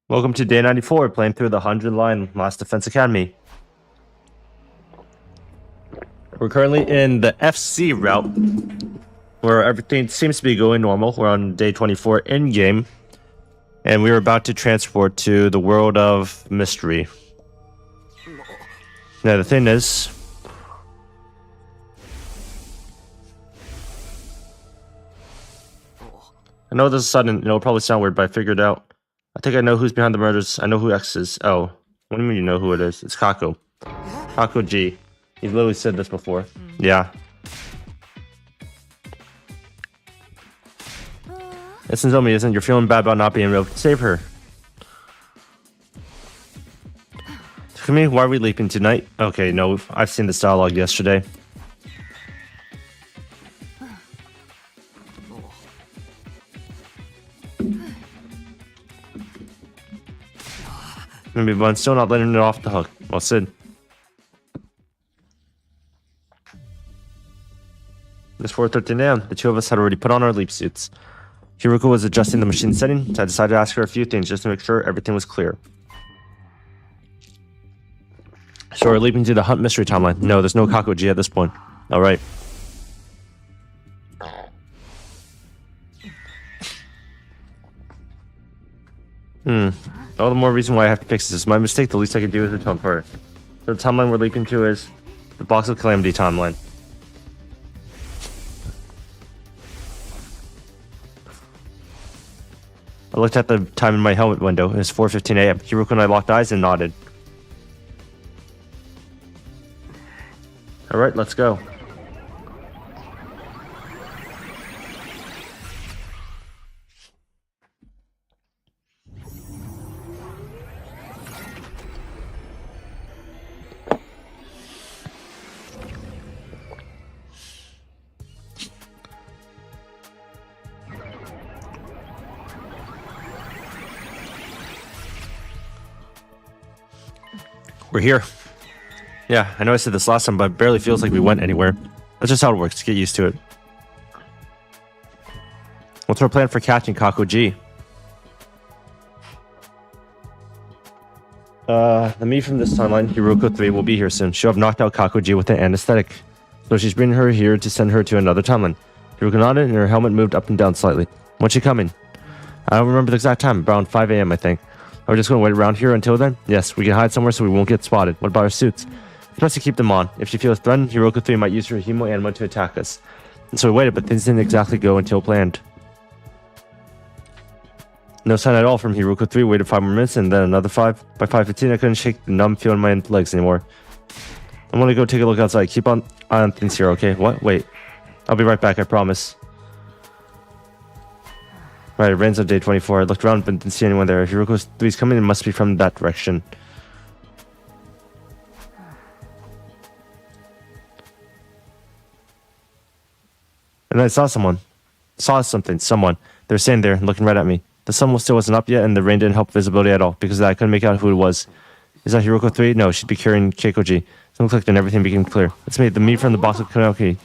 Welcome to day 94, playing through the 100 line Last Defense Academy. We're currently in the FC route, where everything seems to be going normal. We're on day 24 in-game, and we're about to transport to the world of mystery. Now, the thing is, I know this is sudden, and it'll probably sound weird, but I figured out. I think I know who's behind the murders. I know who X is. Oh, what do you mean you know who it is? It's Kako. Kako G. He's literally said this before. Yeah. Listen to me, isn't you're feeling bad about not being able to save her. Look at me, why are we leaping tonight? Okay, no, I've seen this dialogue yesterday. Maybe, but I'm still not letting it off the hook. Well, Sid. It's 4:13 a.m. The two of us had already put on our leap suits. Hiruko was adjusting the machine setting, so I decided to ask her a few things just to make sure everything was clear. So we're leaping to the Hunt mystery timeline. No, there's no Kakoji at this point. Alright. All the more reason why I have to fix this. My mistake, the least I can do is atone for it. So the timeline we're leaping to is the Box of Calamity timeline. I looked at the time in my helmet window. It was 4:15 a.m. Hiruko and I locked eyes and nodded. Alright, let's go. We're here. Yeah, I know I said this last time, but it barely feels like we went anywhere. That's just how it works. Get used to it. What's our plan for catching Kako G? The me from this timeline, Hiruko 3, will be here soon. She'll have knocked out Kako G with an anesthetic. So she's bringing her here to send her to another timeline. Hiruko nodded and her helmet moved up and down slightly. When's she coming? I don't remember the exact time. Around 5 a.m. I think. Are we just going to wait around here until then? Yes, we can hide somewhere so we won't get spotted. What about our suits? It's best to keep them on. If she feels threatened, Hiruko 3 might use her Himo Anima to attack us. And so we waited, but things didn't exactly go until planned. No sign at all from Hiruko 3. Waited 5 more minutes and then another 5. By 5:15, I couldn't shake the numb feeling in my legs anymore. I'm going to go take a look outside. Keep on things here, okay? What? Wait. I'll be right back, I promise. Right, it rains on day 24. I looked around but didn't see anyone there. Hiruko 3's coming and must be from that direction. And I saw someone. Someone. They were standing there looking right at me. The sun still wasn't up yet and the rain didn't help visibility at all. Because of that, I couldn't make out who it was. Is that Hiruko 3? No, she'd be carrying Keikoji. Someone clicked and everything became clear. It's me, the me from the box of Kanoki.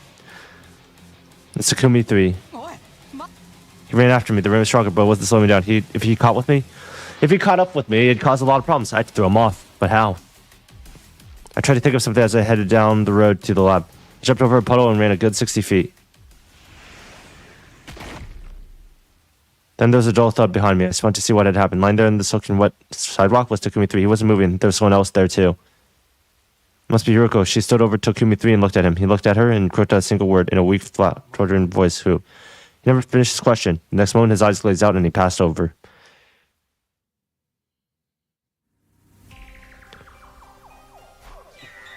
It's Sakumi 3. He ran after me. The rain was stronger, but it wasn't slowing me down. If he caught up with me, it'd cause a lot of problems. I had to throw him off. But how? I tried to think of something as I headed down the road to the lab. I jumped over a puddle and ran a good 60 feet. Then there was a dull thud behind me. I spun to see what had happened. Lying there in the soaking wet sidewalk was Takumi 3. He wasn't moving. There was someone else there too. Must be Hiruko. She stood over Takumi 3 and looked at him. He looked at her and croaked out a single word in a weak, flat, torturing voice. Who? He never finished his question. The next moment, his eyes glazed out and he passed over.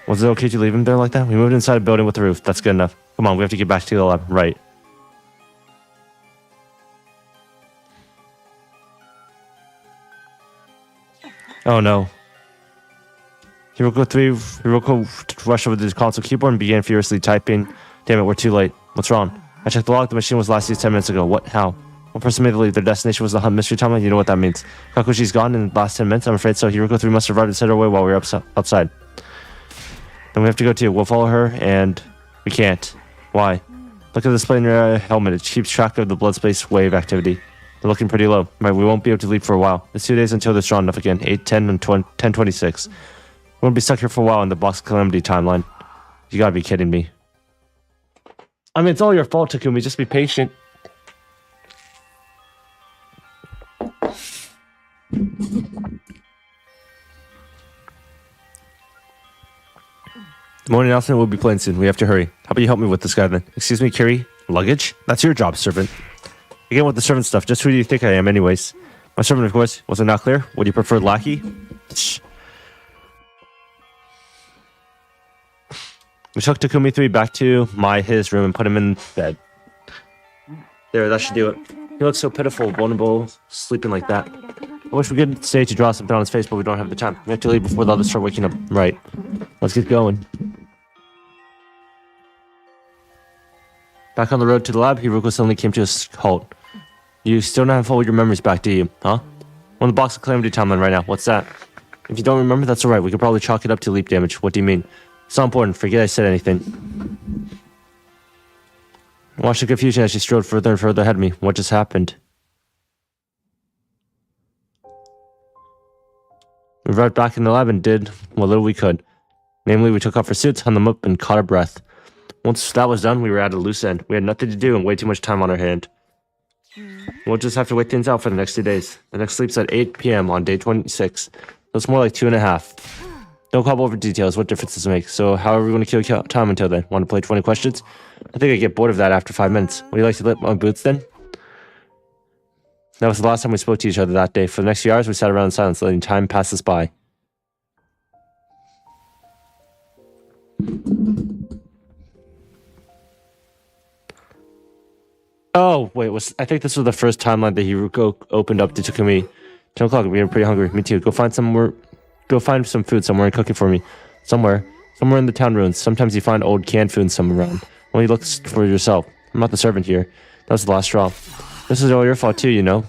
Was it okay to leave him there like that? We moved inside a building with a roof. That's good enough. Come on, we have to get back to the lab. Right. Oh no. Hiruko rushed over to the console keyboard and began furiously typing. Damn it, we're too late. What's wrong? I checked the log. The machine was last used 10 minutes ago. What? How? One person made the leap. Their destination was the Hunt mystery timeline. You know what that means. Kakushi's gone in the last 10 minutes. I'm afraid so. Hiruko 3 must have arrived and sent her away while we were outside. Then we have to go too. We'll follow her and we can't. Why? Look at the display in your helmet. It keeps track of the blood space wave activity. We're looking pretty low. Right, we won't be able to leave for a while. It's 2 days until they're strong enough again. 8, 10, and 10:26. We're gonna be stuck here for a while in the Box Calamity timeline. You gotta be kidding me. I mean, it's all your fault, Takumi. Just be patient. The morning announcement will be playing soon. We have to hurry. How about you help me with this guy then? Excuse me, Kiri? Luggage? That's your job, servant. Again with the servant stuff. Just who do you think I am anyways? My servant, of course. Was it not clear? Would you prefer lackey? Shh. We took Takumi 3 back to his room and put him in bed. There, that should do it. He looks so pitiful, vulnerable, sleeping like that. I wish we could stay to draw something on his face, but we don't have the time. We have to leave before the others start waking up. Right. Let's get going. Back on the road to the lab, Hiruko suddenly came to a halt. You still don't have all your memories back, do you? Huh? We're on the Box of Calamity timeline right now. What's that? If you don't remember, that's alright. We could probably chalk it up to leap damage. What do you mean? It's not important. Forget I said anything. Watch the confusion as she strode further and further ahead of me. What just happened? We arrived back in the lab and did what little we could. Namely, we took off our suits, hung them up, and caught our breath. Once that was done, we were at a loose end. We had nothing to do and way too much time on our hand. We'll just have to wait things out for the next 2 days. The next sleep's at 8 p.m. on day 26. So it's more like 2.5. Don't cobble over details. What difference does it make? So how are we going to kill time until then? Want to play 20 questions? I think I get bored of that after 5 minutes. Would you like to lick my boots then? That was the last time we spoke to each other that day. For the next few hours, we sat around in silence, letting time pass us by. Oh, wait, I think this was the first timeline that Hiruko opened up to Takumi. 10 o'clock, we were pretty hungry. Me too. Go find some food somewhere and cook it for me. Somewhere in the town ruins. Sometimes you find old canned food somewhere around. Well, you look for yourself. I'm not the servant here. That was the last straw. This is all your fault too, you know.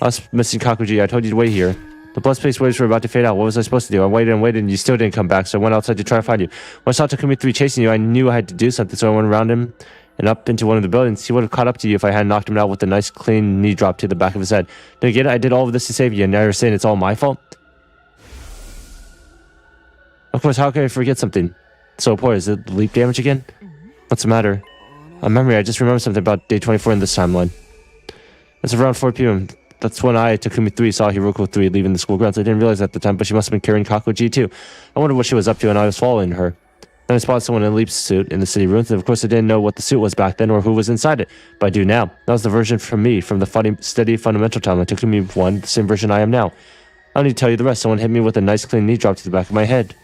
I was missing Kakuji. I told you to wait here. The blood-spaced waves were about to fade out. What was I supposed to do? I waited and waited and you still didn't come back, so I went outside to try to find you. When I saw Takumi 3 chasing you, I knew I had to do something, so I went around him and up into one of the buildings. He would have caught up to you if I hadn't knocked him out with a nice clean knee drop to the back of his head. Don't you get it? I did all of this to save you, and now you're saying it's all my fault? Of course, how can I forget something so important? Is it leap damage again? What's the matter? A memory, I just remembered something about day 24 in this timeline. It's around 4 p.m. That's when I, Takumi 3, saw Hiruko 3 leaving the school grounds. I didn't realize at the time, but she must have been carrying Kakuji too. I wondered what she was up to, and I was following her. Then I spotted someone in a leap suit in the city ruins, and of course I didn't know what the suit was back then or who was inside it, but I do now. That was the version from me, from the funny, steady, fundamental timeline. Takumi 1, the same version I am now. I don't need to tell you the rest. Someone hit me with a nice clean knee drop to the back of my head.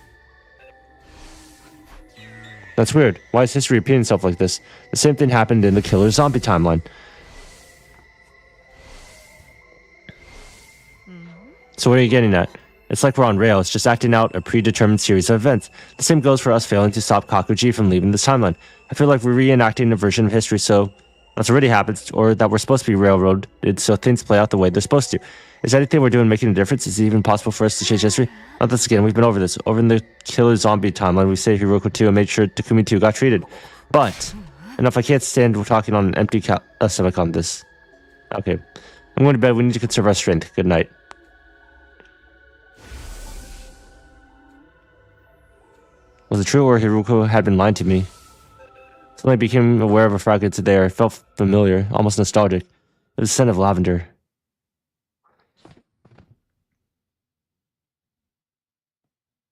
That's weird. Why is history repeating itself like this? The same thing happened in the killer zombie timeline. So what are you getting at? It's like we're on rails, just acting out a predetermined series of events. The same goes for us failing to stop Kakuji from leaving this timeline. I feel like we're reenacting a version of history, so that's already happened, or that we're supposed to be railroaded, so things play out the way they're supposed to. Is anything we're doing making a difference? Is it even possible for us to change history? Not this again, we've been over this. Over in the killer zombie timeline, we saved Hiroko 2 and made sure Takumi 2 got treated. But, enough, I can't stand talking on an empty stomach on this. Okay, I'm going to bed, we need to conserve our strength. Good night. Was it true or Hiruko had been lying to me? Suddenly I became aware of a fragrance there. It felt familiar, almost nostalgic. It was the scent of lavender.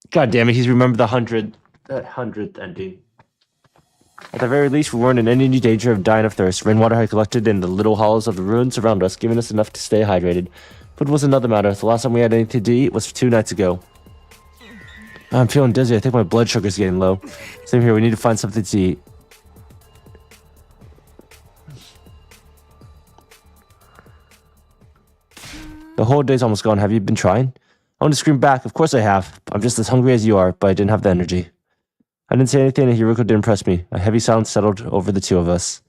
God damn it, he's remembered that 100th ending. At the very least, we weren't in any danger of dying of thirst. Rainwater had collected in the little hollows of the ruins around us, giving us enough to stay hydrated. Food was another matter. The last time we had anything to eat was 2 nights ago. I'm feeling dizzy. I think my blood sugar's getting low. Same here. We need to find something to eat. The whole day's almost gone. Have you been trying? I want to scream back. Of course I have. I'm just as hungry as you are, but I didn't have the energy. I didn't say anything and Hiruko didn't impress me. A heavy silence settled over the two of us.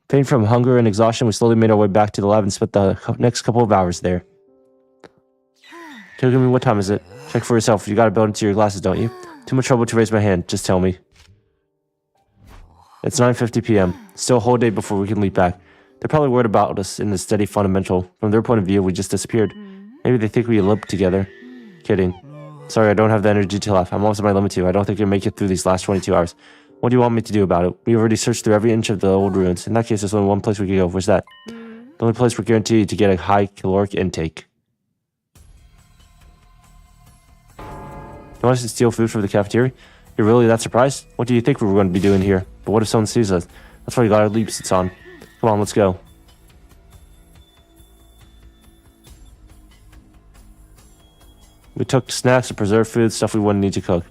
Faint from hunger and exhaustion, we slowly made our way back to the lab and spent the next couple of hours there. Takumi, what time is it? Check for yourself. You gotta build into your glasses, don't you? Too much trouble to raise my hand. Just tell me. It's 9:50 p.m. Still a whole day before we can leap back. They're probably worried about us in the steady fundamental. From their point of view, we just disappeared. Maybe they think we eloped together. Kidding. Sorry, I don't have the energy to laugh. I'm almost at my limit too. I don't think I can make it through these last 22 hours. What do you want me to do about it? We already searched through every inch of the old ruins. In that case, there's only one place we could go. Where's that? The only place we're guaranteed to get a high caloric intake. You want us to steal food from the cafeteria? You're really that surprised? What do you think we were going to be doing here? But what if someone sees us? That's why we got our leap suits on. Come on, let's go. We took snacks and preserved food, stuff we wouldn't need to cook.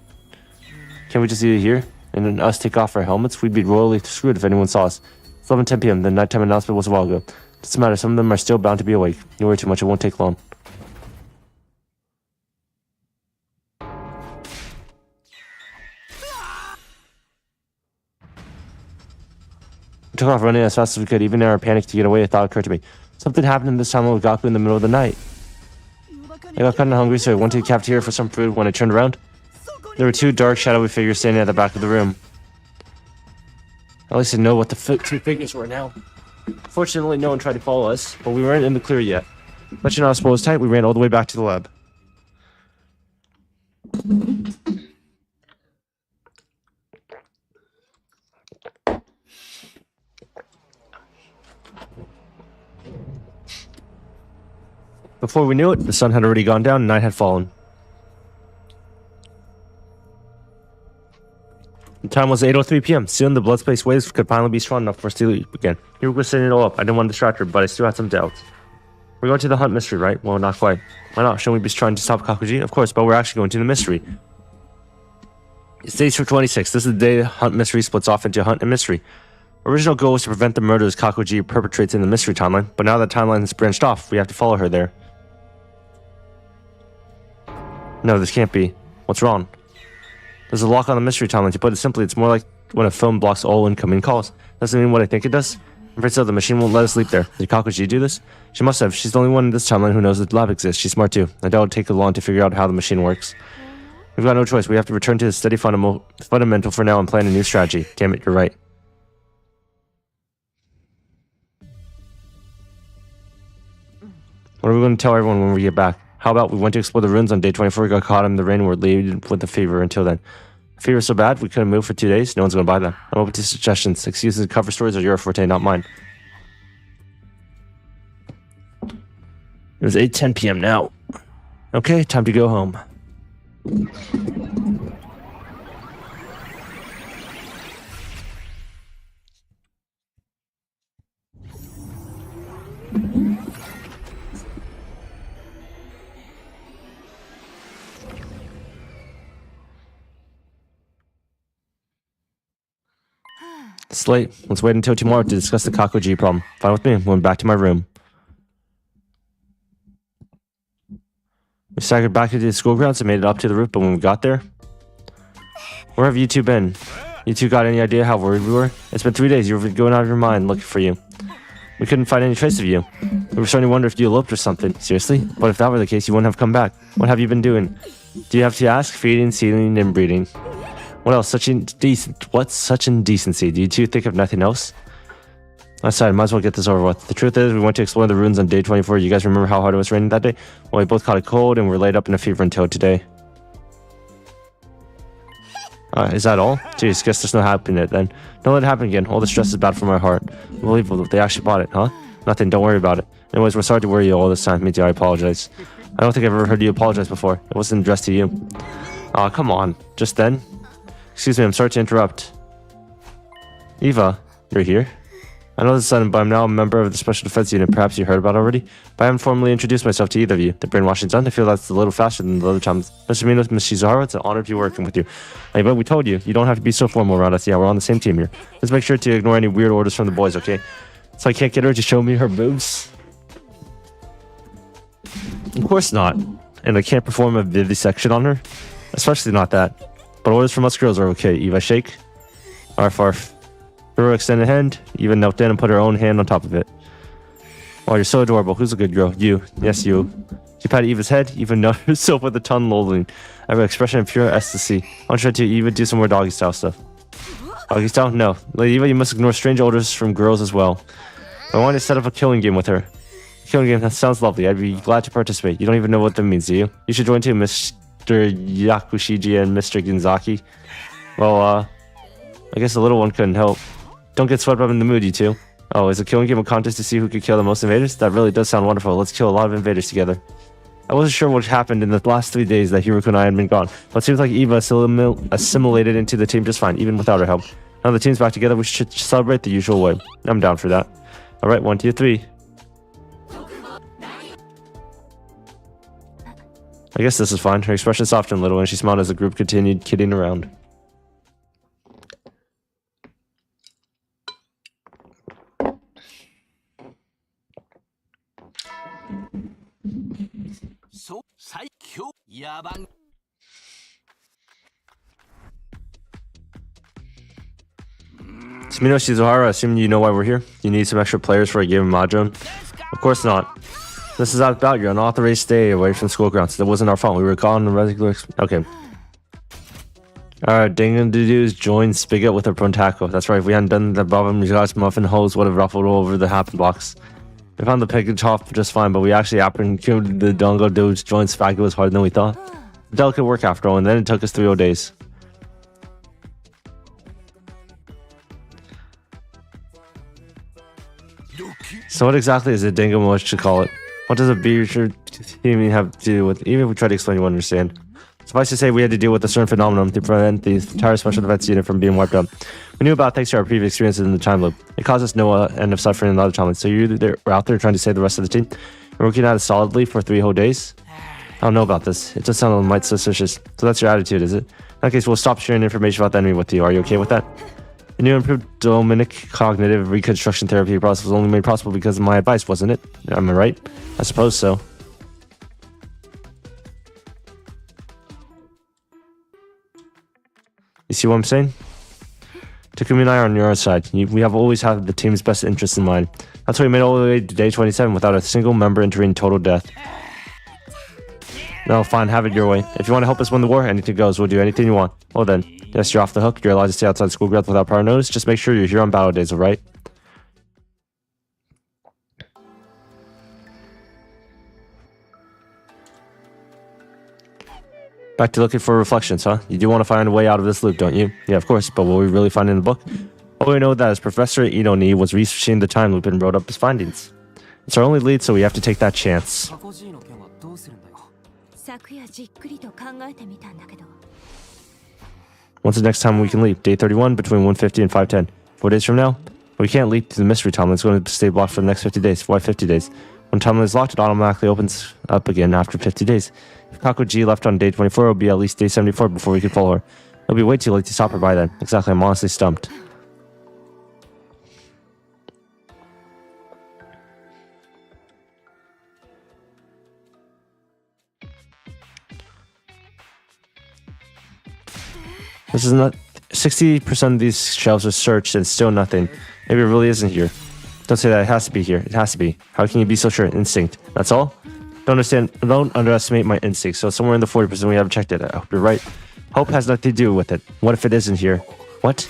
Can't we just eat it here? And then us take off our helmets? We'd be royally screwed if anyone saw us. It's 11:10 p.m. The nighttime announcement was a while ago. Doesn't matter, some of them are still bound to be awake. You worry too much, it won't take long. We took off running as fast as we could. Even in our panic to get away, a thought occurred to me. Something happened in this town with Gaku in the middle of the night. I got kind of hungry, so I went to the cafeteria for some food. When I turned around, there were two dark, shadowy figures standing at the back of the room. At least I know what the two figures were now. Fortunately, no one tried to follow us, but we weren't in the clear yet. But you know, I suppose tight, we ran all the way back to the lab. Before we knew it, the sun had already gone down and night had fallen. The time was 8:03 p.m. Soon the blood space waves could finally be strong enough for us to leap again. Here we were setting it all up. I didn't want to distract her, but I still had some doubts. We're going to the hunt mystery, right? Well, not quite. Why not? Shouldn't we be trying to stop Kakuji? Of course, but we're actually going to the mystery. It's day 26. This is the day the hunt mystery splits off into hunt and mystery. Original goal was to prevent the murders Kakuji perpetrates in the mystery timeline, but now that timeline has branched off, we have to follow her there. No, this can't be. What's wrong? There's a lock on the mystery timeline. To put it simply, it's more like when a phone blocks all incoming calls. Doesn't mean what I think it does. I'm afraid so. The machine won't let us leap there. Did Kakuji do this? She must have. She's the only one in this timeline who knows that the lab exists. She's smart too. I doubt it'll take long to figure out how the machine works. We've got no choice. We have to return to the steady fundamental for now and plan a new strategy. Damn it, you're right. What are we going to tell everyone when we get back? How about we went to explore the ruins on day 24, got caught in the rain, and were laden with a fever until then. The fever was so bad, we couldn't move for 2 days. No one's going to buy them. I'm open to suggestions. Excuses and cover stories are your forte, not mine. It was 8:10 p.m. now. Okay, time to go home. It's late. Let's wait until tomorrow to discuss the Kakuji problem. Fine with me. Went back to my room. We staggered back into the school grounds and made it up to the roof, but when we got there... Where have you two been? You two got any idea how worried we were? It's been 3 days. You were going out of your mind looking for you. We couldn't find any trace of you. We were starting to wonder if you eloped or something. Seriously? But if that were the case, you wouldn't have come back. What have you been doing? Do you have to ask? Feeding, sealing, and breeding. What else? Such indecency? Do you two think of nothing else? Aside, might as well get this over with. The truth is, we went to explore the ruins on day 24. You guys remember how hard it was raining that day? Well, we both caught a cold and were laid up in a fever until today. Is that all? Jeez, guess there's no happening it then. Don't let it happen again. All the stress is bad for my heart. Unbelievable. They actually bought it, huh? Nothing. Don't worry about it. Anyways, we're sorry to worry you all this time. Me too. I apologize. I don't think I've ever heard you apologize before. It wasn't addressed to you. Aw, come on. Just then? Excuse me, I'm sorry to interrupt. Eva, you're here? I know this is sudden, but I'm now a member of the Special Defense Unit. Perhaps you heard about it already? But I haven't formally introduced myself to either of you. The brainwashing's done. I feel that's a little faster than the other times. Mr. Minos, Ms. Shizuhara, it's an honor to be working with you. But we told you, you don't have to be so formal around us. Yeah, we're on the same team here. Let's make sure to ignore any weird orders from the boys, okay? So I can't get her to show me her boobs? Of course not. And I can't perform a vivisection on her? Especially not that. But orders from us girls are okay. Eva, shake. Arf, arf. Hero extended hand. Eva knelt down and put her own hand on top of it. Oh, you're so adorable. Who's a good girl? You. Yes, you. She patted Eva's head. Eva nodded herself with a tongue lolling. I have an expression of pure ecstasy. I'll try to Eva do some more doggy style stuff. Oh, he's down? No. Lady Eva, you must ignore strange orders from girls as well. I want to set up a killing game with her. Killing game, that sounds lovely. I'd be glad to participate. You don't even know what that means, do you? You should join too, Mr. Yakushiji and Mr. Ginzaki. Well, I guess the little one couldn't help. Don't get swept up in the mood, you two. Oh, is a killing game a contest to see who could kill the most invaders? That really does sound wonderful. Let's kill a lot of invaders together. I wasn't sure what happened in the last 3 days that Hiroku and I had been gone, but it seems like Eva assimilated into the team just fine, even without her help. Now the team's back together, we should celebrate the usual way. I'm down for that. Alright, 1, 2, 3. I guess this is fine. Her expression softened a little and she smiled as the group continued kidding around. Sumino Shizuhara, assuming you know why we're here. You need some extra players for a game of Mahjong? Of course not. This is not about your unauthorized stay away from school grounds. That wasn't our fault. We were gone on regular... Okay. Alright, Dingadoodoo's joined Spigot with a Brontaco. That's right, if we hadn't done the Bob and Mujah's muffin holes would have ruffled over the happen box. We found the package off just fine, but we actually apprehended the Dongo Dude's joint Spagot was harder than we thought. Delicate work after all, and then it took us 3 whole days. So what exactly is a dingo, what you call it? What does a beaver team have to do with? Even if we try to explain, you won't understand. Suffice to say, we had to deal with a certain phenomenon to prevent the entire special defense unit from being wiped out. We knew about it thanks to our previous experiences in the time loop. It caused us no end of suffering in the other timelines. So you were out there trying to save the rest of the team, and working at it solidly for 3 whole days? I don't know about this. It just sounded might suspicious. So that's your attitude, is it? In that case, we'll stop sharing information about the enemy with you. Are you okay with that? The new improved Dominic cognitive reconstruction therapy process was only made possible because of my advice, wasn't it? Am I right? I suppose so. You see what I'm saying? Takumi and I are on your side. We have always had the team's best interests in mind. That's why we made it all the way to day 27 without a single member entering total death. No, fine, have it your way. If you want to help us win the war, anything goes. We'll do anything you want. Well then, yes, you're off the hook. You're allowed to stay outside school grounds without prior notice. Just make sure you're here on battle days, alright? Back to looking for reflections, huh? You do want to find a way out of this loop, don't you? Yeah, of course, but will we really find it in the book? All we know that is Professor Idoni was researching the time loop and wrote up his findings. It's our only lead, so we have to take that chance. When's the next time we can leave? Day 31, between 150 and 510. 4 days from now? We can't leap to the mystery timeline. It's going to stay blocked for the next 50 days. Why 50 days? When timeline is locked, it automatically opens up again after 50 days. If Kakuji left on day 24, it'll be at least day 74 before we can follow her. It'll be way too late to stop her by then. Exactly, I'm honestly stumped. This is not... 60% of these shelves are searched and still nothing. Maybe it really isn't here. Don't say that. It has to be here. It has to be. How can you be so sure? Instinct. That's all? Don't underestimate my instincts. So somewhere in the 40% we haven't checked it. I hope you're right. Hope has nothing to do with it. What if it isn't here? What?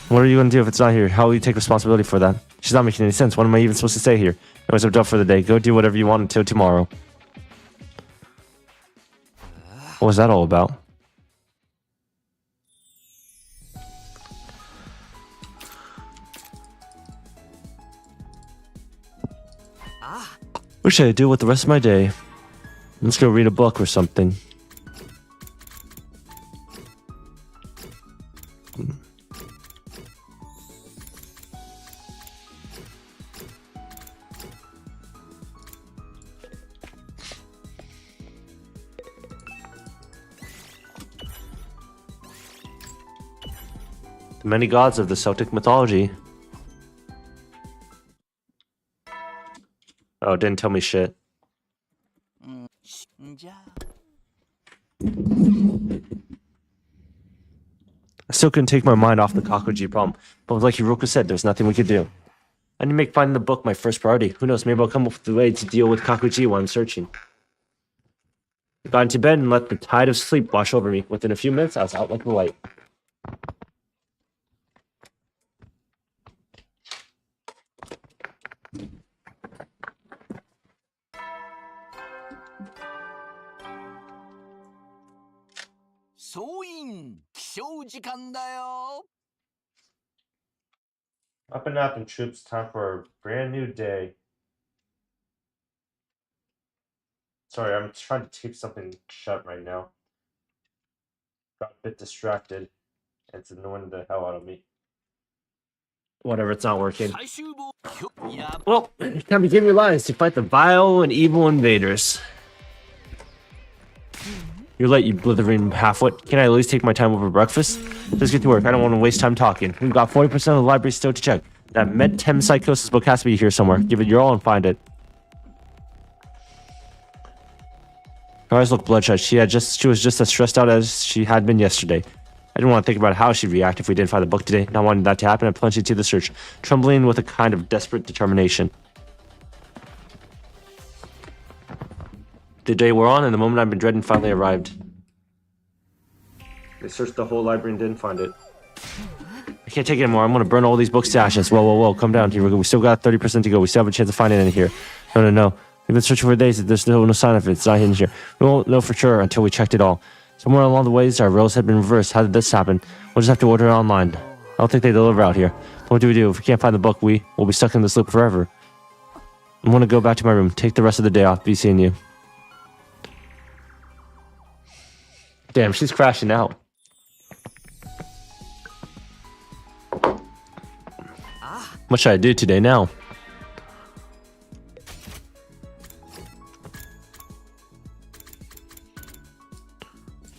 What are you going to do if it's not here? How will you take responsibility for that? She's not making any sense. What am I even supposed to say here? Anyways, I'm done for the day. Go do whatever you want until tomorrow. What was that all about? What should I do with the rest of my day? Let's go read a book or something. The many gods of the Celtic mythology. Oh, it didn't tell me shit. I still couldn't take my mind off the Kakuji problem, but like Hiroka said, there's nothing we could do. I need to make finding the book my first priority. Who knows, maybe I'll come up with a way to deal with Kakuji while I'm searching. I got into bed and let the tide of sleep wash over me. Within a few minutes, I was out like a light. Up and out, and troops. Time for a brand new day. Sorry, I'm trying to tape something shut right now. Got a bit distracted, and it's annoying the hell out of me. Whatever, it's not working. Well, it's time to give your lives to fight the vile and evil invaders. You're late, you blithering halfwit. Can I at least take my time over breakfast? Let's get to work. I don't want to waste time talking. We've got 40% of the library still to check. That metempsychosis book has to be here somewhere. Give it your all and find it. Her eyes looked bloodshot. She was just as stressed out as she had been yesterday. I didn't want to think about how she'd react if we didn't find the book today. Not wanting that to happen, I plunged into the search, trembling with a kind of desperate determination. The day wore on, and the moment I'd been dreading finally arrived. They searched the whole library and didn't find it. I can't take it anymore. I'm going to burn all these books to ashes. Whoa. Calm down, here. We still got 30% to go. We still have a chance of finding it in here. No. We've been searching for days. There's no sign of it. It's not hidden here. We won't know for sure until we checked it all. Somewhere along the ways, our roles had been reversed. How did this happen? We'll just have to order it online. I don't think they deliver out here. What do we do? If we can't find the book, we'll be stuck in this loop forever. I'm going to go back to my room. Take the rest of the day off. Be seeing you. Damn, she's crashing out. What should I do today now?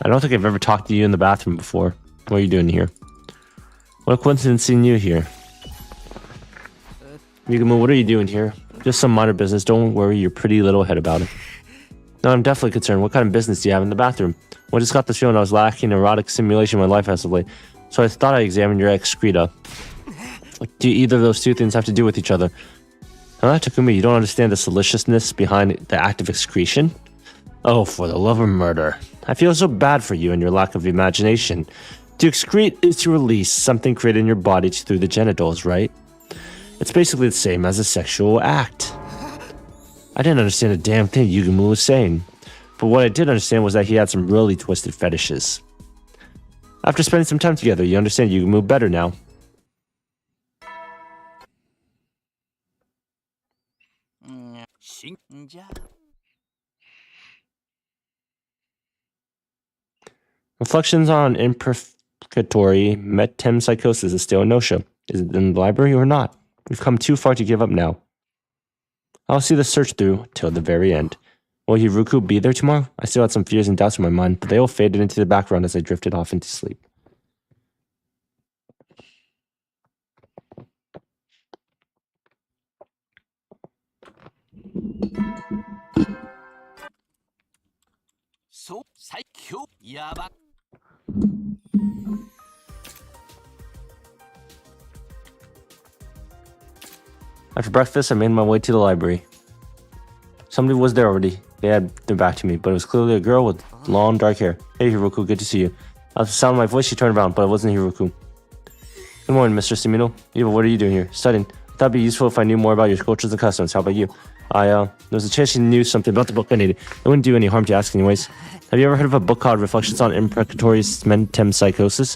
I don't think I've ever talked to you in the bathroom before. What are you doing here? What a coincidence seeing you here. Yugamo, what are you doing here? Just some minor business. Don't worry your pretty little head about it. No, I'm definitely concerned. What kind of business do you have in the bathroom? Well, I just got this feeling I was lacking erotic simulation in my life as of late. So I thought I'd examine your excreta. Do either of those two things have to do with each other? Now, Takumi, you don't understand the deliciousness behind the act of excretion? Oh, for the love of murder. I feel so bad for you and your lack of imagination. To excrete is to release something created in your body through the genitals, right? It's basically the same as a sexual act. I didn't understand a damn thing Yugumu was saying. But what I did understand was that he had some really twisted fetishes. After spending some time together, you understand Yugumu better now. Reflections on imprecatory metempsychosis is still a no-show. Is it in the library or not? We've come too far to give up now. I'll see the search through till the very end. Will Hiruko be there tomorrow? I still had some fears and doubts in my mind, but they all faded into the background as I drifted off into sleep. After breakfast, I made my way to the library. Somebody was there already. They had their back to me, but it was clearly a girl with long, dark hair. Hey, Hiruko, good to see you. At the sound of my voice, she turned around, but it wasn't Hiruko. Good morning, Mr. Sumino. Eva, what are you doing here? Studying. I thought it'd be useful if I knew more about your cultures and customs. How about you? There was a chance you knew something about the book I needed. It wouldn't do any harm to ask anyways. Have you ever heard of a book called Reflections on Imprecatory Metempsychosis?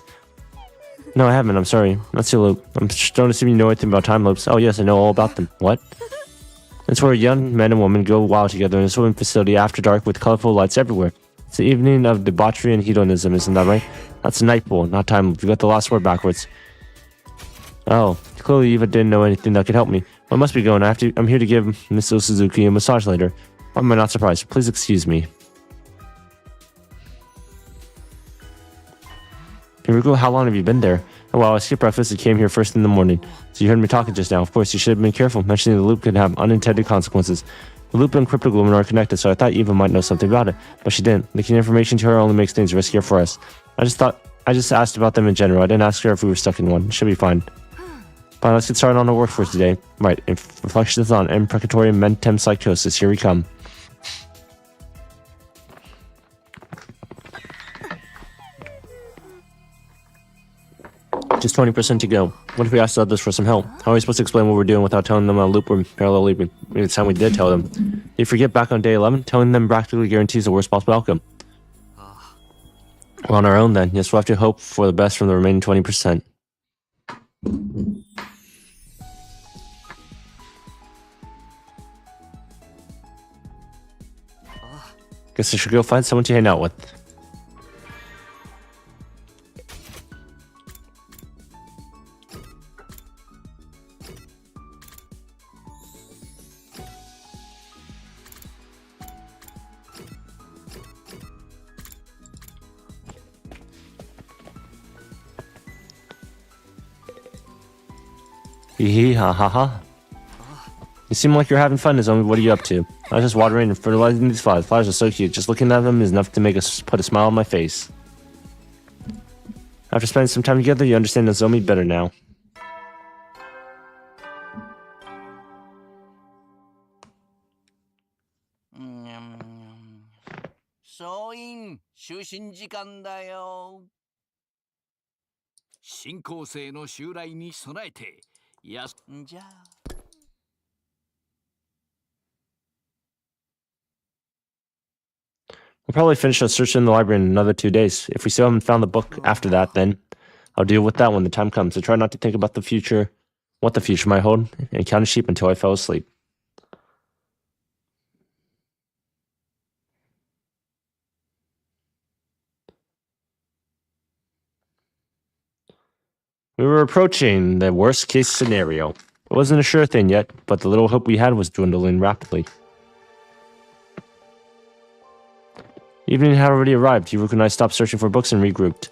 No, I haven't. I'm sorry. Let's see a loop. I'm just don't assume you know anything about time loops. Oh, yes, I know all about them. What? It's where young men and women go wild together in a swimming facility after dark with colorful lights everywhere. It's the evening of debauchery and hedonism, isn't that right? That's a night pool, not time loop. You got the last word backwards. Oh, clearly Eva didn't know anything that could help me. Well, I must be going. I'm here to give Miss Suzuki a massage later. Why am I not surprised? Please excuse me. Hiruko, how long have you been there? Oh, well, I skipped breakfast and came here first in the morning. So you heard me talking just now. Of course, you should have been careful. Mentioning the loop could have unintended consequences. The loop and cryptogloom are connected, so I thought Eva might know something about it. But she didn't. Leaking information to her only makes things riskier for us. I just asked about them in general. I didn't ask her if we were stuck in one. It should be fine. Fine, let's get started on our work for today. Right, reflections on imprecatory metempsychosis. Here we come. Just 20% to go. What if we asked others for some help? How are we supposed to explain what we're doing without telling them a loop we're parallel leaping? Maybe it's time we did tell them. If you forget back on day 11, telling them practically guarantees the worst possible outcome. We're on our own then. Yes, we'll have to hope for the best from the remaining 20%. Guess I should go find someone to hang out with. Hee hee ha ha ha. You seem like you're having fun, Nozomi. What are you up to? I was just watering and fertilizing these flowers. Flowers are so cute. Just looking at them is enough to put a smile on my face. After spending some time together, you understand Nozomi better now. We'll probably finish our search in the library in another 2 days. If we still haven't found the book after that, then I'll deal with that when the time comes. I try not to think about the future, what the future might hold, and count sheep until I fell asleep. We were approaching the worst case scenario. It wasn't a sure thing yet, but the little hope we had was dwindling rapidly. Evening had already arrived. Hiruko and I stopped searching for books and regrouped.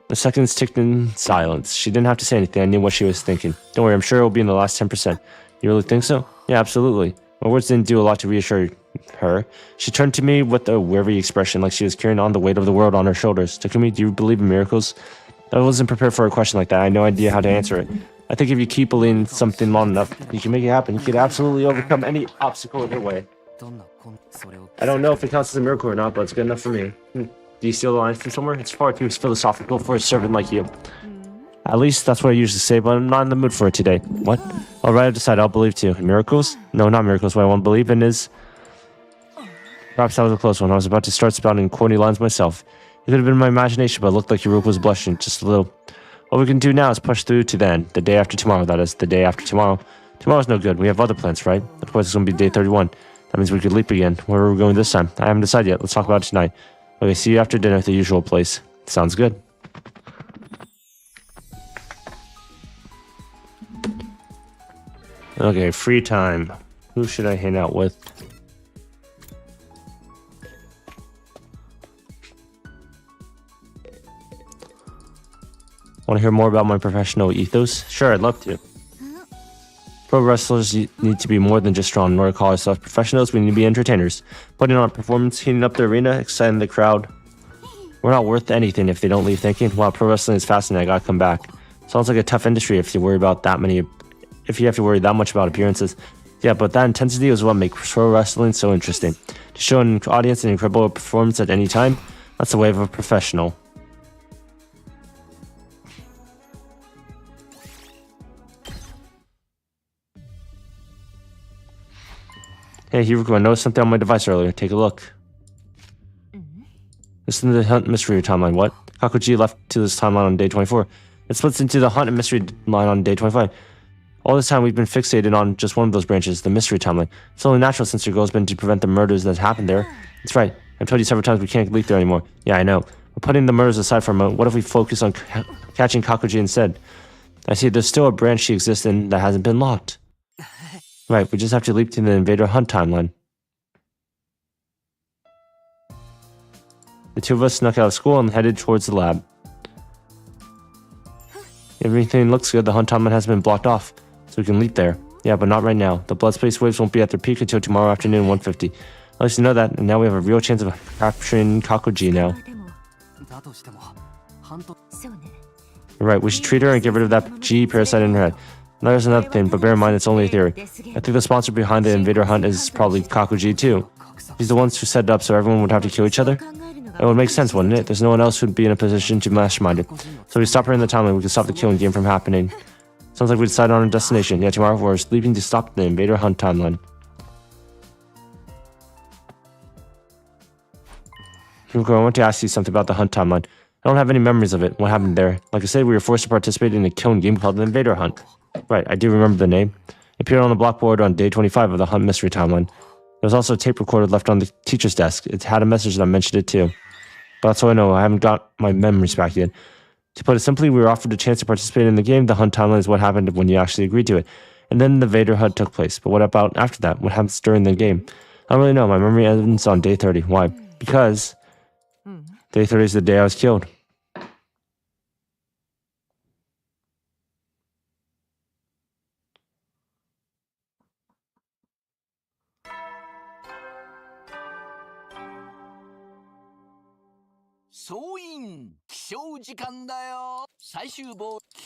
The seconds ticked in silence. She didn't have to say anything. I knew what she was thinking. Don't worry, I'm sure it will be in the last 10%. You really think so? Yeah, absolutely. My words didn't do a lot to reassure her. She turned to me with a weary expression, like she was carrying on the weight of the world on her shoulders. Takumi, do you believe in miracles? I wasn't prepared for a question like that. I had no idea how to answer it. I think if you keep believing something long enough, you can make it happen. You can absolutely overcome any obstacle in your way. I don't know if it counts as a miracle or not, but it's good enough for me. Do you steal the line from somewhere? It's far too philosophical for a servant like you. At least that's what I usually say, but I'm not in the mood for it today. What? Alright, I've decided I'll believe too. Miracles? No, not miracles. What I want to believe in is... Perhaps that was a close one. I was about to start spouting corny lines myself. It could have been my imagination, but it looked like Hiruko was blushing just a little. What we can do now is push through to then. The day after tomorrow, that is. The day after tomorrow. Tomorrow's no good. We have other plans, right? Of course, it's going to be day 31. That means we could leap again. Where are we going this time? I haven't decided yet. Let's talk about it tonight. Okay, see you after dinner at the usual place. Sounds good. Okay, free time. Who should I hang out with? Want to hear more about my professional ethos? Sure, I'd love to. Pro wrestlers need to be more than just strong. In order to call ourselves professionals, we need to be entertainers. Putting on a performance, heating up the arena, exciting the crowd. We're not worth anything if they don't leave thinking, wow, pro wrestling is fascinating, I gotta come back. Sounds like a tough industry if you worry about if you have to worry that much about appearances. Yeah, but that intensity is what makes pro wrestling so interesting. To show an audience an incredible performance at any time, that's the way of a professional. Hey, Hiruko, I noticed something on my device earlier. Take a look. This is the Hunt Mystery timeline. What? Kakuji left to this timeline on day 24. It splits into the Hunt and Mystery line on day 25. All this time, we've been fixated on just one of those branches, the Mystery timeline. It's only natural since your goal has been to prevent the murders that happened there. That's right. I've told you several times we can't leak there anymore. Yeah, I know. But putting the murders aside for a moment, what if we focus on catching Kakuji instead? I see there's still a branch she exists in that hasn't been locked. Right, we just have to leap to the Invader Hunt timeline. The two of us snuck out of school and headed towards the lab. Everything looks good. The Hunt timeline has been blocked off, so we can leap there. Yeah, but not right now. The blood space waves won't be at their peak until tomorrow afternoon, 1:50. At least you know that, and now we have a real chance of capturing Kakuji now. Right, we should treat her and get rid of that G parasite in her head. Now there's another thing, but bear in mind it's only a theory. I think the sponsor behind the Invader Hunt is probably Kakuji too. He's the ones who set it up so everyone would have to kill each other. It would make sense, wouldn't it? There's no one else who'd be in a position to mastermind it. So if we stop her in the timeline, we can stop the killing game from happening. Sounds like we decided on a destination. Yeah, tomorrow we're leaving to stop the Invader Hunt timeline. Kimiko, I want to ask you something about the hunt timeline. I don't have any memories of it. What happened there? Like I said, we were forced to participate in a killing game called the Invader Hunt. Right, I do remember the name. It appeared on the blackboard on day 25 of the Hunt mystery timeline. There was also a tape recorder left on the teacher's desk. It had a message that mentioned it too. But that's all I know. I haven't got my memories back yet. To put it simply, we were offered a chance to participate in the game. The Hunt timeline is what happened when you actually agreed to it. And then the Vader Hunt took place. But what about after that? What happens during the game? I don't really know. My memory ends on day 30. Why? Because day 30 is the day I was killed.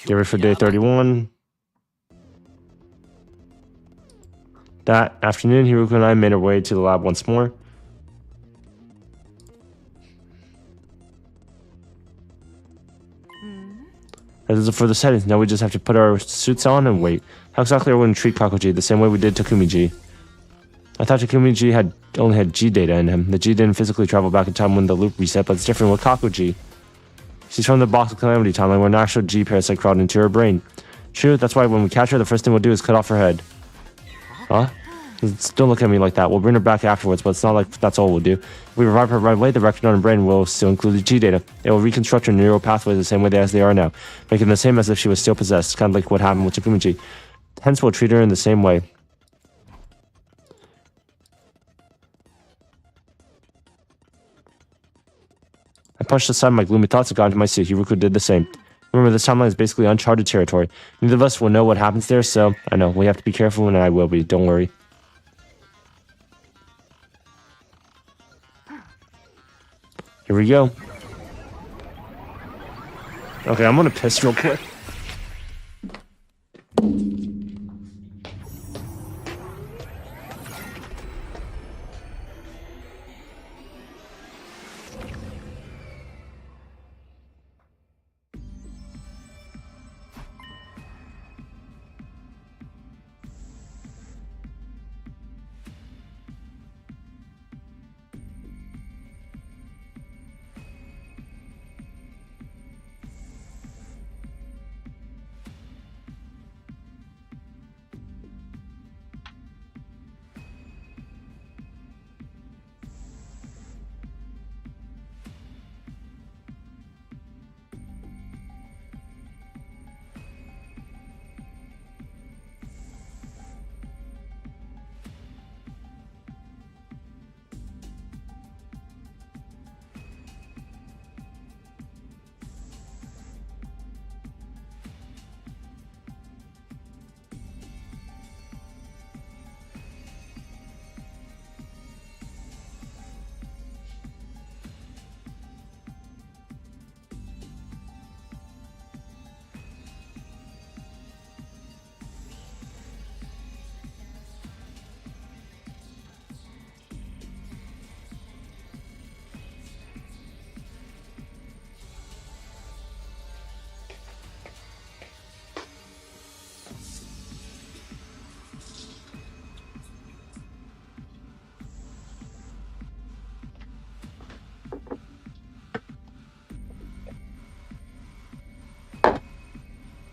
Get ready for day 31. That afternoon, Hiruko and I made our way to the lab once more. As for the settings, now we just have to put our suits on and wait. How exactly are we going to treat Kakuji the same way we did Takumi-ji? I thought Takumi-ji only had G data in him. The G didn't physically travel back in time when the loop reset, but it's different with Kakuji. She's from the Box of Calamity timeline where an actual G parasite crawled into her brain. True, that's why when we catch her, the first thing we'll do is cut off her head. Huh? Don't look at me like that. We'll bring her back afterwards, but it's not like that's all we'll do. If we revive her right away, the record on her brain will still include the G data. It will reconstruct her neural pathways the same way as they are now, making them the same as if she was still possessed, kind of like what happened with Takumi-ji. Hence, we'll treat her in the same way. I punched aside my gloomy thoughts and got into my suit. Hiruko did the same. Remember, this timeline is basically uncharted territory. Neither of us will know what happens there, so I know we have to be careful, and I will be. Don't worry. Here we go. Okay, I'm gonna piss real quick.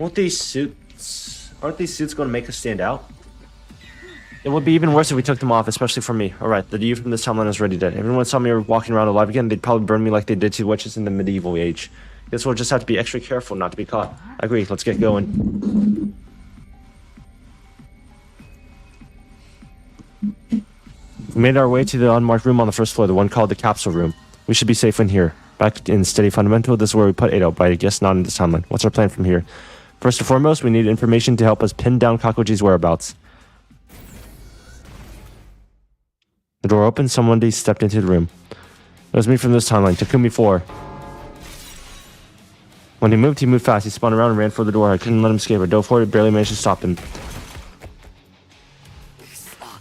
Aren't these suits going to make us stand out? It would be even worse if we took them off, especially for me. Alright, the you from this timeline is already dead. If everyone saw me walking around alive again, they'd probably burn me like they did to witches in the medieval age. Guess we'll just have to be extra careful not to be caught. I agree, let's get going. We made our way to the unmarked room on the first floor, the one called the capsule room. We should be safe in here. Back in Steady Fundamental, this is where we put Ado, but I guess not in this timeline. What's our plan from here? First and foremost, we need information to help us pin down Kakuji's whereabouts. The door opened, someone stepped into the room. It was me from this timeline, Takumi 4. When he moved fast. He spun around and ran for the door. I couldn't let him escape. I dove for it, barely managed to stop him.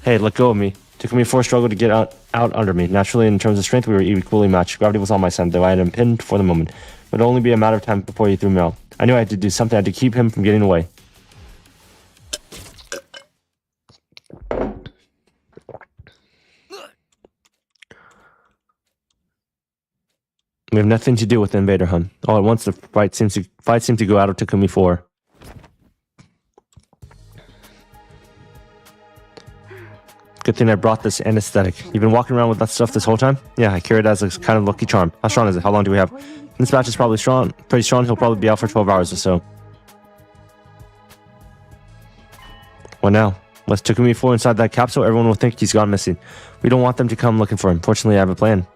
Hey, let go of me. Takumi 4 struggled to get out under me. Naturally, in terms of strength, we were equally matched. Gravity was on my side, though I had him pinned for the moment. It would only be a matter of time before he threw me out. I knew I had to do something. I had to keep him from getting away. We have nothing to do with the invader hunt. All at once, the fight seems to go out of Takumi 4. Good thing I brought this anesthetic. You've been walking around with that stuff this whole time? Yeah, I carry it as a kind of lucky charm. How strong is it? How long do we have? This batch is probably pretty strong. He'll probably be out for 12 hours or so. What now? With Takumi 4 inside that capsule, everyone will think he's gone missing. We don't want them to come looking for him. Fortunately, I have a plan.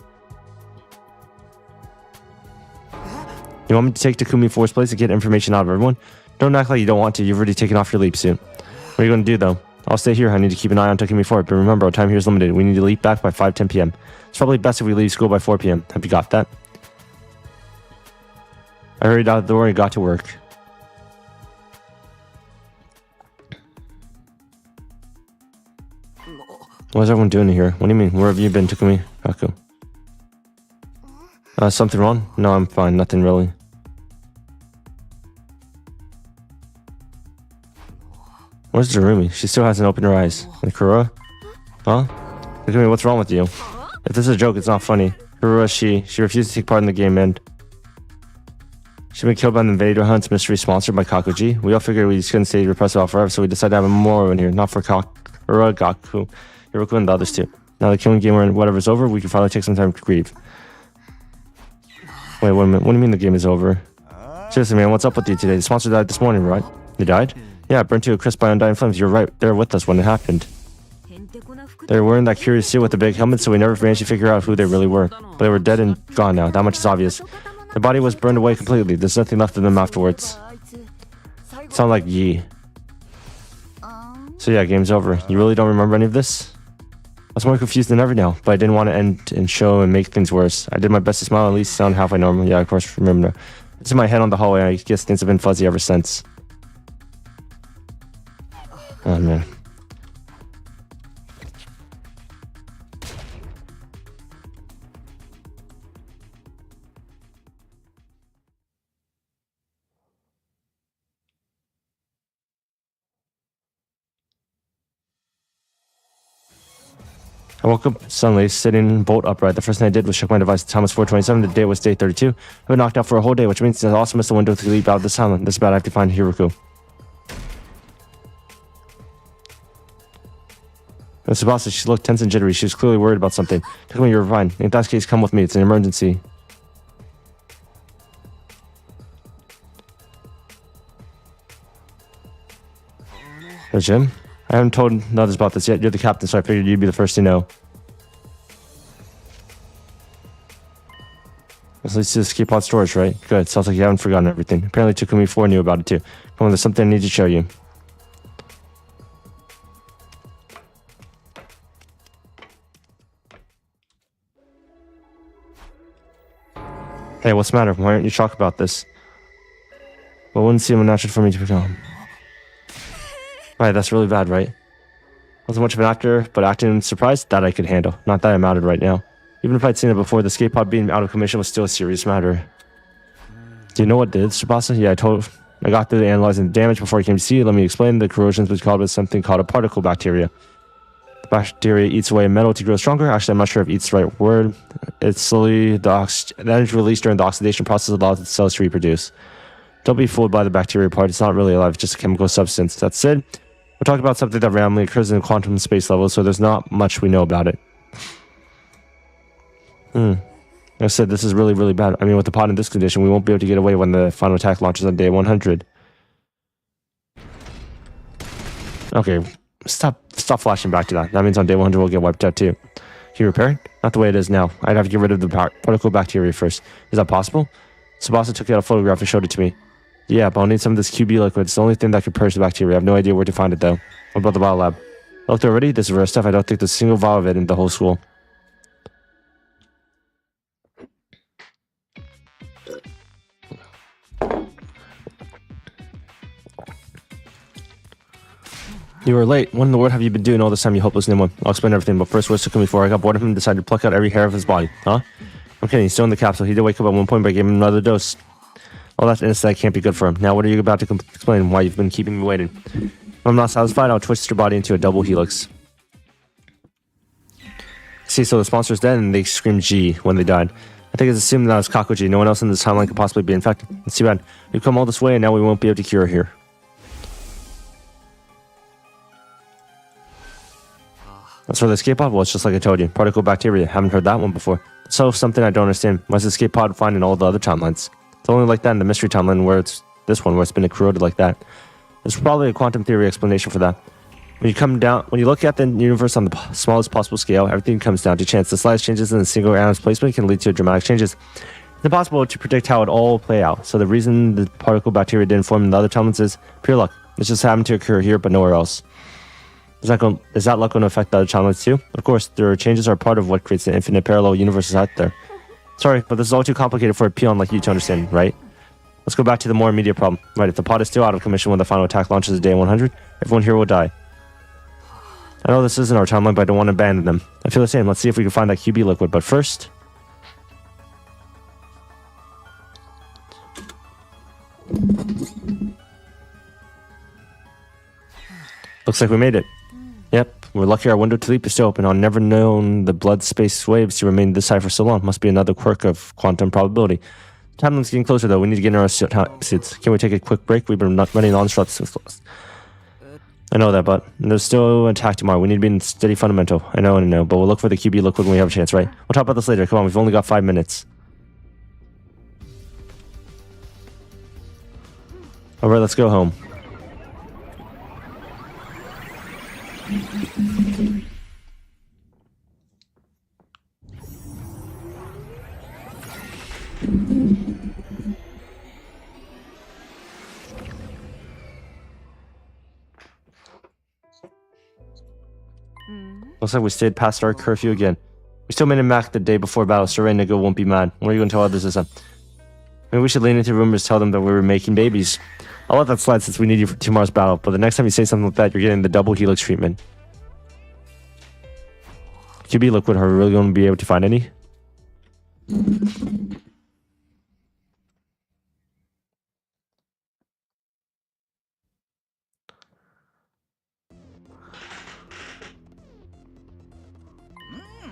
You want me to take Takumi 4's place and get information out of everyone? Don't act like you don't want to. You've already taken off your leap suit. What are you going to do, though? I'll stay here. I need to keep an eye on Takumi 4. But remember, our time here is limited. We need to leap back by 5:10 p.m. It's probably best if we leave school by 4 p.m. Have you got that? I hurried out the door and got to work. What is everyone doing here? What do you mean? Where have you been, Takumi? Kaku. Something wrong? No, I'm fine. Nothing really. Where's Jarumi? She still hasn't opened her eyes. And Kurua? Huh? Takumi, what's wrong with you? If this is a joke, it's not funny. Kurua, she refused to take part in the game and she's been killed by the invader hunt's mystery sponsored by Kakuji. We all figured we just couldn't stay repressed about forever, so we decided to have a memorial in here, not for Kurua, Gaku, Hiroku, and the others too. Now the killing game or whatever's over, we can finally take some time to grieve. Wait, wait a minute. What do you mean the game is over? Seriously, man, what's up with you today? The sponsor died this morning, right? They died? Yeah, burnt to a crisp by undying flames. You're right there with us when it happened. They were wearing that curious suit with the big helmet, so we never managed to figure out who they really were. But they were dead and gone now. That much is obvious. Their body was burned away completely. There's nothing left of them afterwards. Sound like Yi. So yeah, game's over. You really don't remember any of this? I was more confused than ever now, but I didn't want to end and show and make things worse. I did my best to smile and at least sound halfway normal. Yeah, of course, remember. It's in my head on the hallway. I guess things have been fuzzy ever since. Oh, man. I woke up suddenly, sitting bolt upright. The first thing I did was check my device. The time was 4:27. The day was day 32. I've been knocked out for a whole day, which means I also missed the window to leap out of this island. This is bad. I have to find Hiroku. Tsubasa, she looked tense and jittery. She was clearly worried about something. Takumi, you're fine. In that case, come with me. It's an emergency. Hey, Jim? I haven't told others about this yet. You're the captain, so I figured you'd be the first to know. At least just keep pod storage, right? Good. Sounds like you haven't forgotten everything. Apparently Takumi 4 knew about it too. Come on, there's something I need to show you. Hey, what's the matter? Why aren't you shocked about this? Well, it wouldn't seem unnatural for me to become. Right, that's really bad, right? Wasn't much of an actor, but acting surprised, that I could handle. Not that it mattered right now. Even if I'd seen it before, the escape pod being out of commission was still a serious matter. Do you know what did, Tsubasa? Yeah, I got through analyzing the damage before I came to see you. Let me explain. The corrosion was caused by something called a particle bacteria. The bacteria eats away metal to grow stronger. Actually, I'm not sure if eats the right word. It's slowly the energy released during the oxidation process allows the cells to reproduce. Don't be fooled by the bacteria part. It's not really alive. It's just a chemical substance. That said, we're talking about something that randomly occurs in quantum space level, so there's not much we know about it. Like I said, this is really, really bad. I mean, with the pod in this condition, we won't be able to get away when the final attack launches on day 100. Okay, stop flashing back to that. That means on day 100 we'll get wiped out too. Can you repair it? Not the way it is now. I'd have to get rid of the particle bacteria first. Is that possible? Tsubasa took out a photograph and showed it to me. Yeah, but I'll need some of this QB liquid. It's the only thing that could purge the bacteria. I have no idea where to find it though. What about the biolab? I looked already. This is rare stuff. I don't think there's a single vial of it in the whole school. You were late. What in the world have you been doing all this time, you hopeless nimble? I'll explain everything, but first, what's Takumi for? I got bored of him and decided to pluck out every hair of his body. Huh? I'm kidding, he's still in the capsule. He did wake up at one point, but I gave him another dose. All that inside can't be good for him. Now, what are you about to explain why you've been keeping me waiting? If I'm not satisfied, I'll twist your body into a double helix. See, so the sponsor's dead, and they screamed G when they died. I think it's assumed that it's Kakuji. No one else in this timeline could possibly be infected. It's too bad. We've come all this way and now we won't be able to cure her here. As for the escape pod, well, it's just like I told you. Particle bacteria. Haven't heard that one before. So something I don't understand. Why is the escape pod fine in all the other timelines? It's only like that in the mystery timeline where it's this one where it's been corroded like that. There's probably a quantum theory explanation for that. When you look at the universe on the smallest possible scale, everything comes down to chance. The slightest changes in a single atom's placement can lead to dramatic changes. It's impossible to predict how it all will play out. So the reason the particle bacteria didn't form in the other timelines is pure luck. It just happened to occur here, but nowhere else. Is that luck going to affect the other timelines too? Of course, their changes are part of what creates the infinite parallel universes out there. Sorry, but this is all too complicated for a peon like you to understand, right? Let's go back to the more immediate problem. Right, if the pod is still out of commission when the final attack launches at day 100, everyone here will die. I know this isn't our timeline, but I don't want to abandon them. I feel the same. Let's see if we can find that QB liquid, but first... Looks like we made it. Yep, we're lucky our window to leap is still open. I've never known the blood space waves to remain this high for so long. Must be another quirk of quantum probability. Timeline's getting closer though. We need to get in our suits. Can we take a quick break? We've been running non-stop. I know that, but there's still an attack tomorrow. We need to be in steady fundamental. I know, but we'll look for the QB liquid when we have a chance, right? We'll talk about this later. Come on, we've only got 5 minutes. Alright, let's go home. Looks like we stayed past our curfew again. We still made it back the day before battle, so Ray Nigga won't be mad. What are you going to tell others this time? Maybe we should lean into rumors, tell them that we were making babies. I'll let that slide since we need you for tomorrow's battle, but the next time you say something like that, you're getting the double helix treatment. QB liquid, are we really going to be able to find any?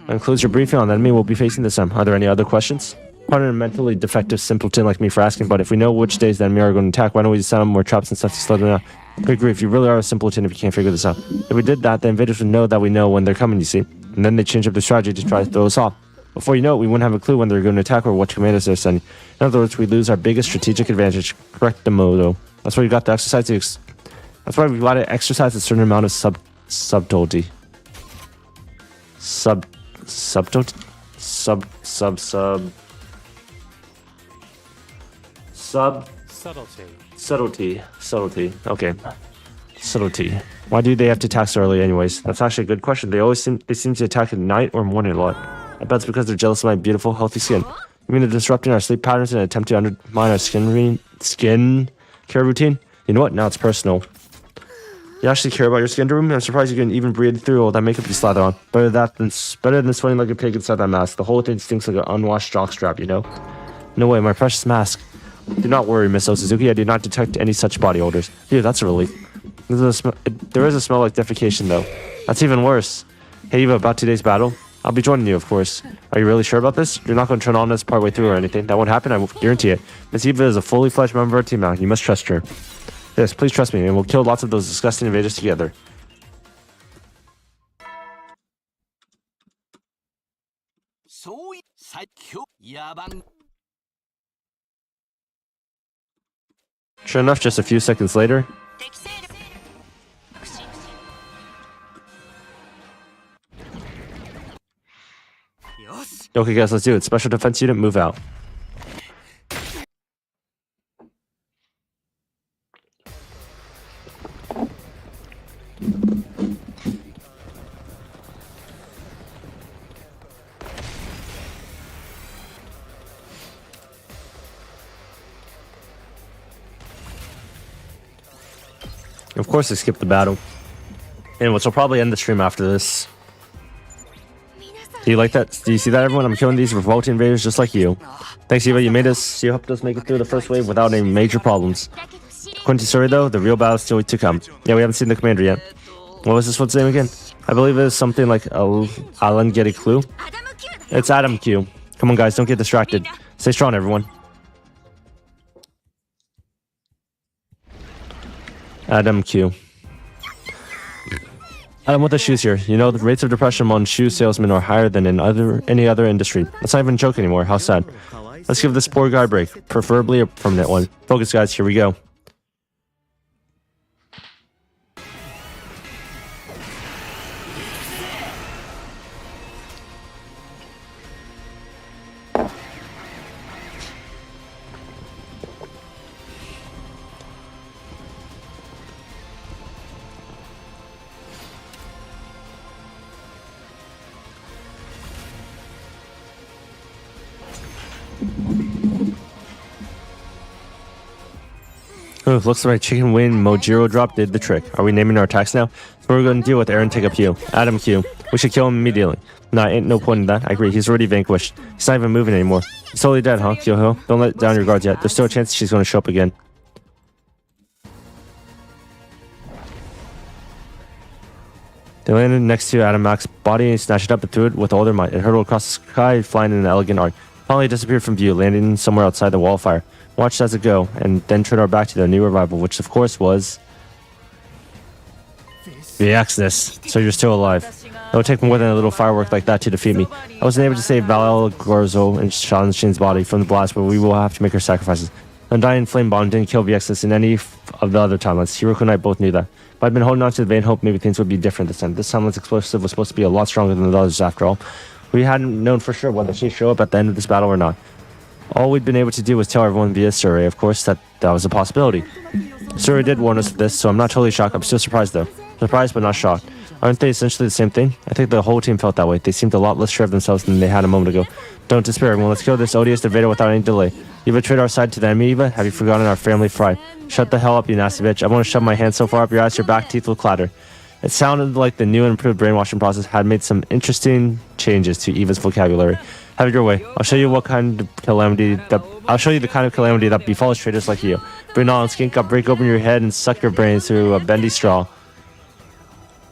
That concludes your briefing on the enemy we'll be facing this time. Are there any other questions? Pardon a mentally defective simpleton like me for asking, but if we know which days the enemy are going to attack, why don't we set up more traps and stuff to slow them down? I agree, if you really are a simpleton if you can't figure this out. If we did that, the invaders would know that we know when they're coming, you see. And then they change up their strategy to try to throw us off. Before you know it, we wouldn't have a clue when they're going to attack or what commandos they're sending. In other words, we lose our biggest strategic advantage. Correct the modo. That's why you got to exercise that's why we've got to exercise a certain amount of subtlety. Subtlety. Okay. Subtlety. Why do they have to attack so early anyways? That's actually a good question. They seem to attack at night or morning a lot. I bet it's because they're jealous of my beautiful, healthy skin. You mean they're disrupting our sleep patterns in an attempt to undermine our skin care routine? You know what? Now it's personal. You actually care about your skin room? I'm surprised you can even breathe through all that makeup you slather on. Better than sweating like a pig inside that mask. The whole thing stinks like an unwashed jockstrap, you know? No way, my precious mask. Do not worry, Miss Osuzuki. I did not detect any such body odors. Dude, that's a relief. There is a smell like defecation, though. That's even worse. Hey, Eva, about today's battle? I'll be joining you, of course. Are you really sure about this? You're not going to turn on us partway through or anything. That won't happen, I guarantee it. Miss Eva is a fully fledged member of our team now. You must trust her. Yes, please trust me, and we'll kill lots of those disgusting invaders together. Sure enough, just a few seconds later... Okay guys, let's do it. Special Defense Unit, move out. Of course they skipped the battle. And which will probably end the stream after this. Do you like that? Do you see that, everyone? I'm killing these revolting invaders just like you. Thanks, Eva. You helped us make it through the first wave without any major problems. According to story, though, the real battle is still to come. Yeah, we haven't seen the commander yet. What was this one's name again? I believe it is something like Alan Get a Clue. It's Adam Q. Come on, guys, don't get distracted. Stay strong, everyone. Adam Q. Adam with the shoes here. You know, the rates of depression among shoe salesmen are higher than in any other industry. That's not even a joke anymore. How sad. Let's give this poor guy a break. Preferably a permanent one. Focus, guys. Here we go. Looks like Chicken Wing Mojiro drop did the trick. Are we naming our attacks now? So we're going to deal with Aaron take up Q. Adam Q. We should kill him immediately. Nah, ain't no point in that. I agree. He's already vanquished. He's not even moving anymore. He's totally dead, huh, Kyoho? Don't let down your guards yet. There's still a chance she's going to show up again. They landed next to Adam Mac's body and snatched it up and threw it with all their might. It hurtled across the sky, flying in an elegant arc. Finally disappeared from view, landing somewhere outside the wall of fire. Watched as it go, and then turned our back to their new arrival, which of course was the Exodus. So you're still alive. It would take more than a little firework like that to defeat me. I wasn't able to save Val Gorzo and Shanshin's body from the blast, but we will have to make our sacrifices. Undying Flame Bomb didn't kill the Exodus in any of the other timelines. Hiroko and I both knew that. But I'd been holding on to the vain hope maybe things would be different this time. This timeline's explosive was supposed to be a lot stronger than the others after all. We hadn't known for sure whether she'd show up at the end of this battle or not. All we'd been able to do was tell everyone via Surrey, of course, that was a possibility. Surrey did warn us of this, so I'm not totally shocked. I'm still surprised, though. Surprised, but not shocked. Aren't they essentially the same thing? I think the whole team felt that way. They seemed a lot less sure of themselves than they had a moment ago. Don't despair, everyone. Let's kill this odious invader without any delay. You betrayed our side to the enemy, Eva? Have you forgotten our family pride? Shut the hell up, you nasty bitch. I want to shove my hand so far up your ass, your back teeth will clatter. It sounded like the new and improved brainwashing process had made some interesting changes to Eva's vocabulary. Have it your way. I'll show you the kind of calamity that befalls traitors like you. Bring on, skink up, break open your head, and suck your brains through a bendy straw.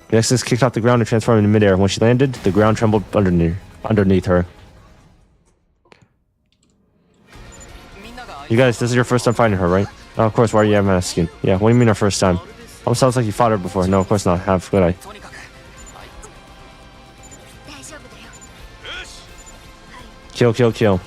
The Exodus kicked off the ground and transformed into midair. When she landed, the ground trembled underneath her. You guys, this is your first time finding her, right? Oh, of course, why are you even asking? Yeah, what do you mean our first time? Almost sounds like you fought her before. No, of course not. Have a good eye. Kill, kill, kill.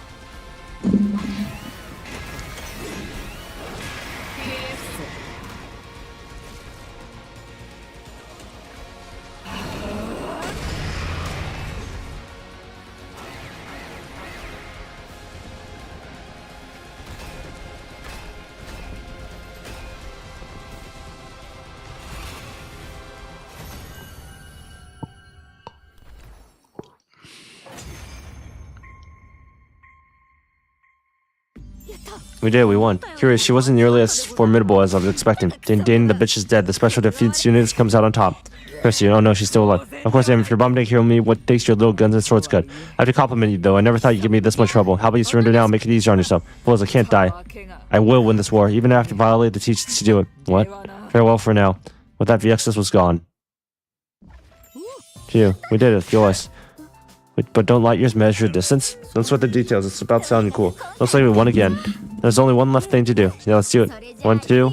We did, we won. Curious, she wasn't nearly as formidable as I was expecting. Dane the bitch is dead. The special defense unit comes out on top. Chrissy, oh no, she's still alive. Of course, if you're bombing to kill me, what takes your little guns and swords good? I have to compliment you, though. I never thought you'd give me this much trouble. How about you surrender now and make it easier on yourself? Fools, I can't die. I will win this war, even after violate the teachings to do it. What? Farewell for now. With that, the Exodus was gone. Phew, we did it. Feel us. But don't light yours measure distance. Don't sweat the details. It's about sounding cool. Looks like we won again. There's only one left thing to do. Yeah, let's do it. 1, 2.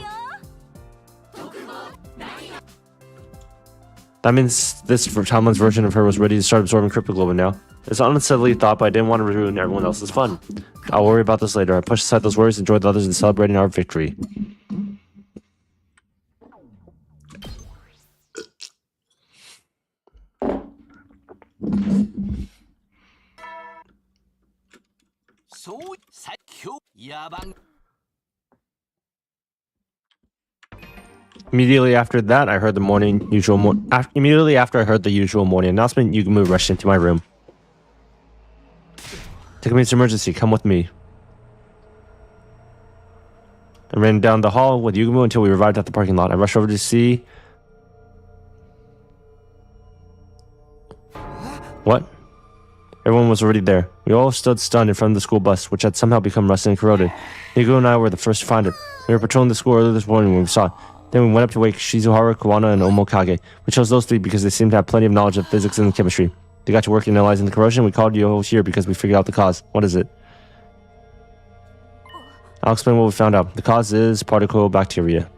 That means this Tomlin's version of her was ready to start absorbing cryptoglobin now. It's an unsettling thought, but I didn't want to ruin everyone else's fun. I'll worry about this later. I push aside those worries and join the others in celebrating our victory. Immediately after that, I heard the Immediately after I heard the usual morning announcement, Yugumu rushed into my room. Takumi, it's an emergency. Come with me. I ran down the hall with Yugumu until we arrived at the parking lot. I rushed over to see... What? Everyone was already there. We all stood stunned in front of the school bus, which had somehow become rusted and corroded. Nigo and I were the first to find it. We were patrolling the school earlier this morning when we saw it. Then we went up to wake Shizuhara, Kawana, and Omokage. We chose those three because they seemed to have plenty of knowledge of physics and chemistry. They got you working analyzing the corrosion. We called you here because we figured out the cause. What is it? I'll explain what we found out. The cause is particle bacteria.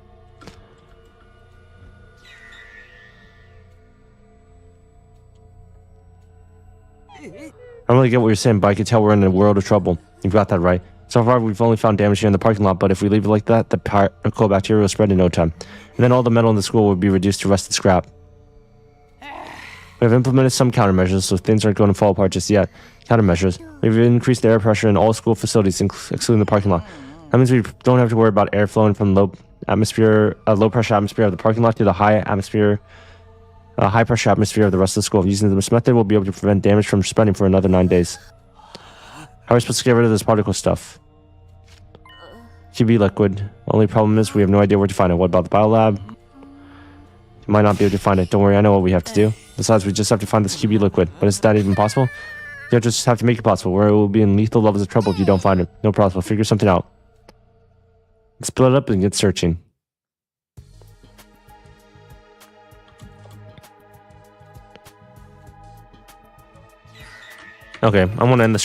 I don't really get what you're saying, but I can tell we're in a world of trouble. You've got that right. So far, we've only found damage here in the parking lot, but if we leave it like that, the particle bacteria will spread in no time. And then all the metal in the school will be reduced to rusted scrap. We have implemented some countermeasures, so things aren't going to fall apart just yet. Countermeasures. We've increased the air pressure in all school facilities, excluding the parking lot. That means we don't have to worry about air flowing from low pressure atmosphere of the parking lot to the high pressure atmosphere of the rest of the school. Using this method, we'll be able to prevent damage from spreading for another 9 days. How are we supposed to get rid of this particle stuff? QB liquid. Only problem is we have no idea where to find it. What about the biolab? You might not be able to find it. Don't worry, I know what we have to do. Besides, we just have to find this QB liquid. But is that even possible? You'll just have to make it possible, where it will be in lethal levels of trouble if you don't find it. No problem, we'll figure something out. Let's split it up and get searching. Okay, I want to end this